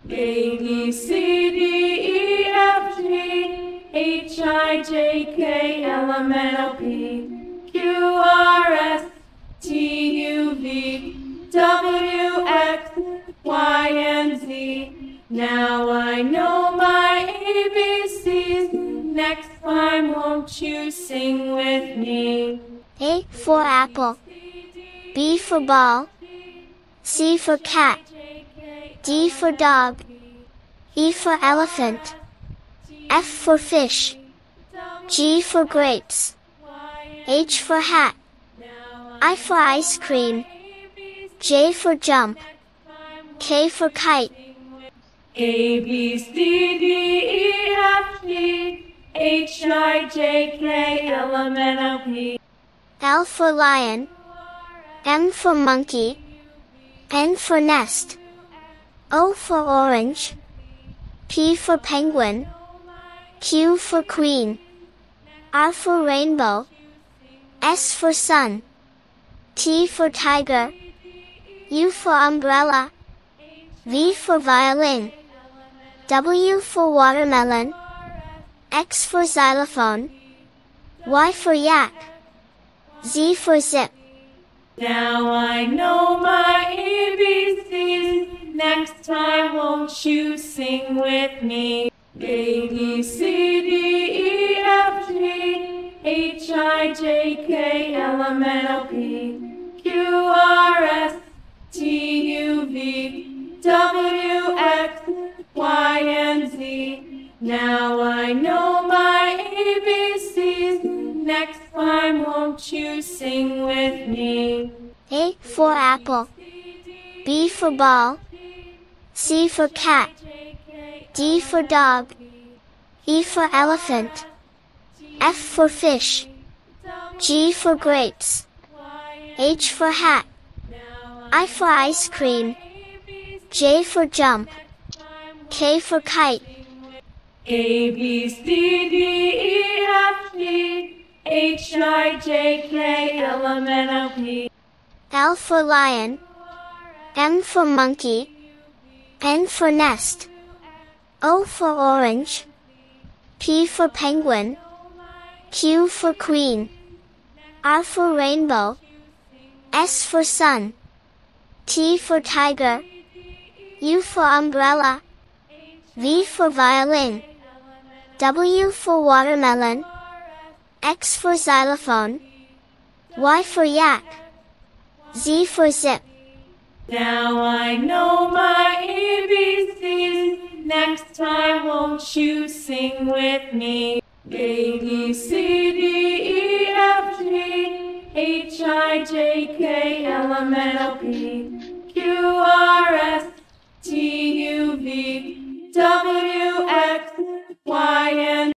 A, B, C, D, E, F, G, H, I, J, K, L, M, N, O, P, Q, R, S, T, U, V, W, X, Y, and Z. Now I know my ABCs. Next time, won't you sing with me? A for apple, B for ball, C for cat, D for dog, E for elephant, F for fish, G for grapes, H for hat, I for ice cream, J for jump, K for kite. A, B, C, D, E, F, G, H, I, J, K, L, M, N, O, P, L for lion, M for monkey, N for nest, O for orange, P for penguin, Q for queen, R for rainbow, S for sun, T for tiger, U for umbrella, V for violin, W for watermelon, X for xylophone, Y for yak, Z for zip. Now I know my ABCs. Next time, won't you sing with me? A, B, C, D, E, F, G, H, I, J, K, L, M, N, O, P, Q, R, S, T, U, V, W, X, Y, and Z. Now I know my ABCs. Next time, won't you sing with me? A for apple, B for ball, C for cat, D for dog, E for elephant, F for fish, G for grapes, H for hat, I for ice cream, J for jump, K for kite. A, B, C, D, E, F, G, H, I, J, K, L, M, N, O, P, L for lion, M for monkey, N for nest, O for orange, P for penguin, Q for queen, R for rainbow, S for sun, T for tiger, U for umbrella, V for violin, W for watermelon, X for xylophone, Y for yak, Z for zip. Now I know my ABCs. Next time, won't you sing with me? A, B, C, D, E, F, G, H, I, J, K, L, M, N, O, P, Q, R, S, T, U, V, W, X, Y, and